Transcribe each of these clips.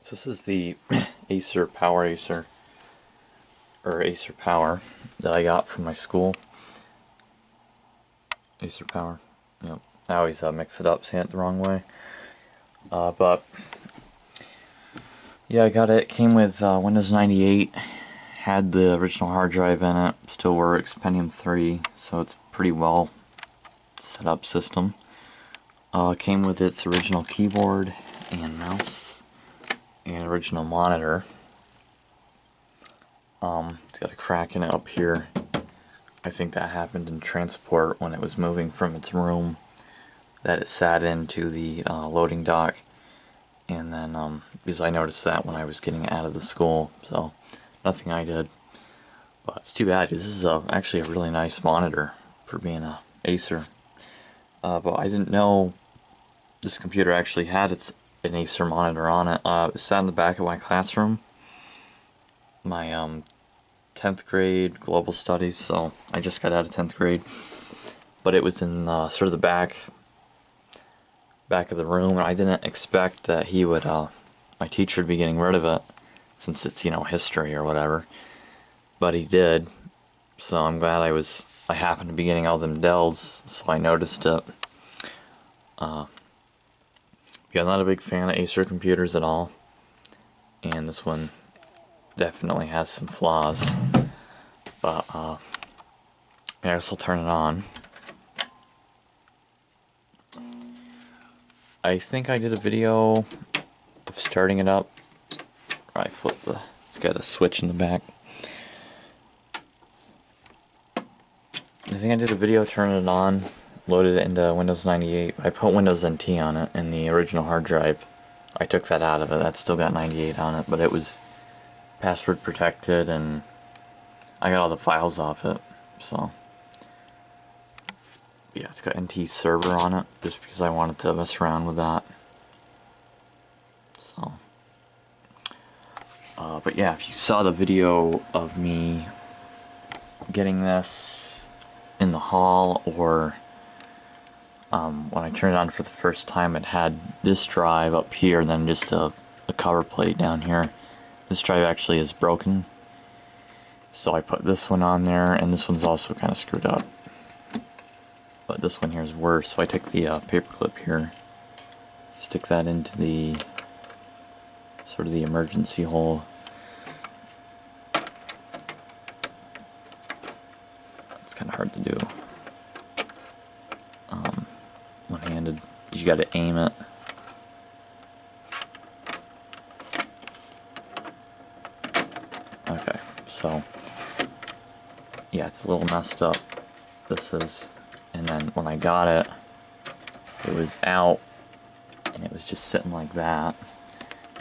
So this is the Acer AcerPower that I got from my school. AcerPower. Yep. I always mix it up, saying it the wrong way. But yeah, I got it. It came with Windows 98. Had the original hard drive in it. Still works. Pentium 3. So it's pretty well set up system. Came with its original keyboard and mouse and original monitor. It's got a crack in it up here. I think that happened in transport when it was moving from its room that it sat into the loading dock, and then because I noticed that when I was getting it out of the school, so nothing I did. But it's too bad because this is actually a really nice monitor for being a Acer. But I didn't know this computer actually had an Acer monitor on it. It sat in the back of my classroom, my 10th grade global studies, so I just got out of 10th grade. But it was in sort of the back of the room, and I didn't expect that he would, my teacher would be getting rid of it, since it's, history or whatever. But he did, so I'm glad I happened to be getting all them Dells, so I noticed it. Yeah, I'm not a big fan of Acer computers at all, and this one definitely has some flaws, but I guess I'll turn it on. I think I did a video of starting it up. I flipped it's got a switch in the back. I think I did a video turning it on, loaded it into Windows 98. I put Windows NT on it in the original hard drive. I took that out of it. That's still got 98 on it, but it was password protected, and I got all the files off it. So yeah, it's got NT server on it just because I wanted to mess around with that. So but yeah, if you saw the video of me getting this in the hall, or when I turned it on for the first time, it had this drive up here and then just a cover plate down here. This drive actually is broken, so I put this one on there, and this one's also kind of screwed up, but this one here is worse. So I took the paper clip here, stick that into the sort of the emergency hole. It's kind of hard to do one-handed. You got to aim it. Okay, so yeah, it's a little messed up. This is, and then when I got it, it was out, and it was just sitting like that.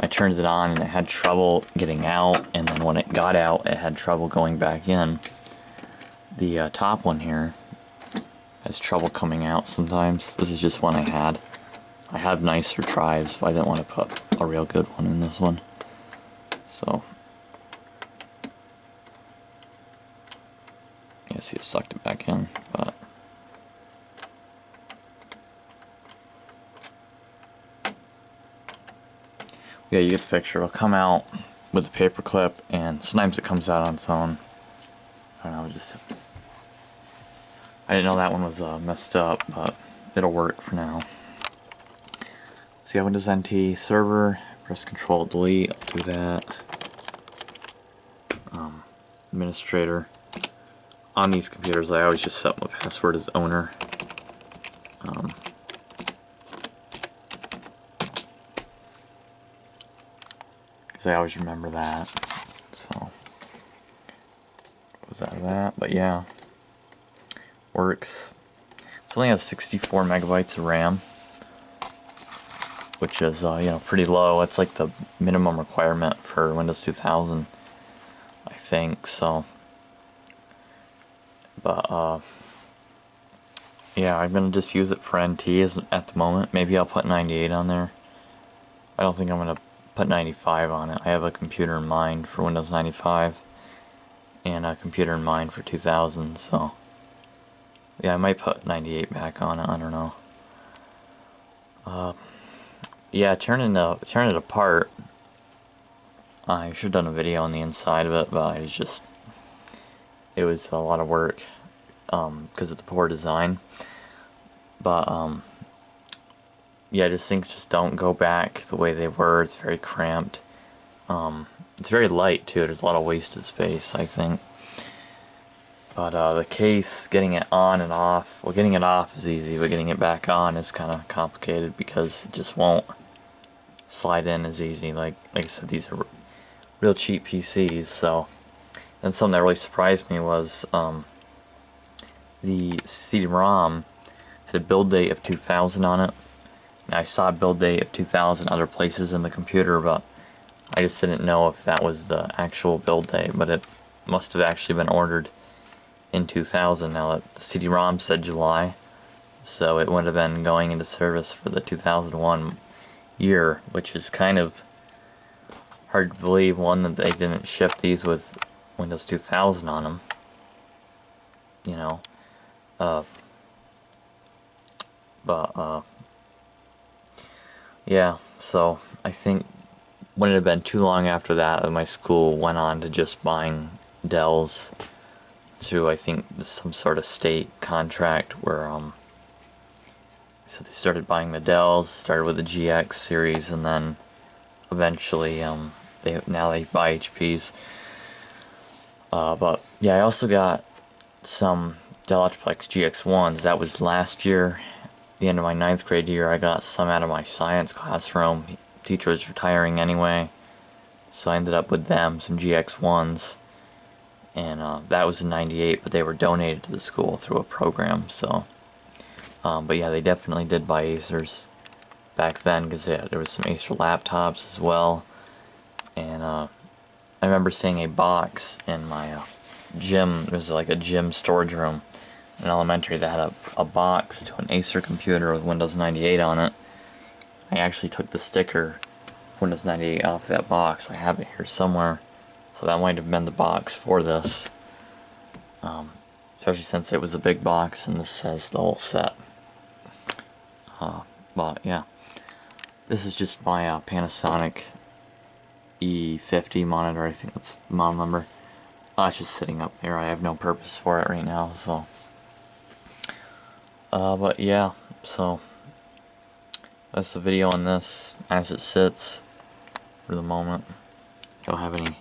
I turned it on, and it had trouble getting out, and then when it got out, it had trouble going back in. The top one here has trouble coming out sometimes. This is just one I had. I have nicer drives, but I didn't want to put a real good one in this one. So yeah, see, it sucked it back in, but yeah, you get the picture. It'll come out with a paper clip, and sometimes it comes out on its own. I don't know, I didn't know that one was messed up, but it'll work for now. So yeah, Windows NT server, press Control Delete, I'll do that. Administrator. On these computers, I always just set my password as owner. Because I always remember that. So was out of that, but yeah, works. It only has 64 megabytes of RAM, which is pretty low. It's like the minimum requirement for Windows 2000, I think. So, but yeah, I'm gonna just use it for NT at the moment. Maybe I'll put 98 on there. I don't think I'm gonna put 95 on it. I have a computer in mind for Windows 95 and a computer in mind for 2000, so yeah, I might put 98 back on it. I don't know. Yeah, turn it apart. I should have done a video on the inside of it, but it was a lot of work because of the poor design. But yeah, just things just don't go back the way they were. It's very cramped. It's very light too. There's a lot of wasted space, I think. But the case, getting it on and off, well, getting it off is easy, but getting it back on is kind of complicated because it just won't slide in as easy. Like I said, these are real cheap PCs. So, and something that really surprised me was the CD-ROM had a build date of 2000 on it. And I saw a build date of 2000 other places in the computer, but I just didn't know if that was the actual build date. But it must have actually been ordered in 2000. Now the CD-ROM said July, so it would have been going into service for the 2001 year, which is kind of hard to believe. One, that they didn't ship these with Windows 2000 on them, you know. Yeah, so I think wouldn't have been too long after that my school went on to just buying Dells through, I think, some sort of state contract where so they started buying the Dells, started with the GX series, and then eventually they buy HPs. But yeah, I also got some Dell Optiplex GX1s. That was last year, the end of my 9th grade year. I got some out of my science classroom. Teacher was retiring anyway, so I ended up with them, some GX1s. And that was in '98, but they were donated to the school through a program. So, but yeah, they definitely did buy Acers back then, because there was some Acer laptops as well. And I remember seeing a box in my gym. It was like a gym storage room in elementary that had a box to an Acer computer with Windows 98 on it. I actually took the sticker Windows 98 off that box. I have it here somewhere. So that might have been the box for this, especially since it was a big box and this has the whole set. But yeah, this is just my Panasonic E50 monitor. I think that's the model number. It's just sitting up there. I have no purpose for it right now. So, but yeah, so that's the video on this as it sits for the moment. Don't have any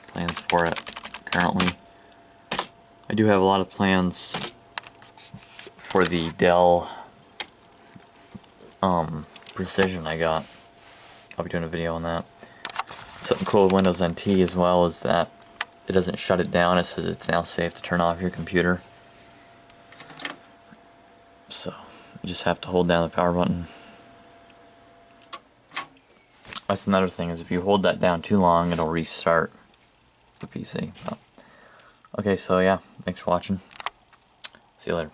plans for it currently. I do have a lot of plans for the Dell Precision I got. I'll be doing a video on that. Something cool with Windows NT as well is that it doesn't shut it down. It says it's now safe to turn off your computer. So you just have to hold down the power button. That's another thing, is if you hold that down too long, it'll restart the PC. So, okay, so yeah, thanks for watching. See you later.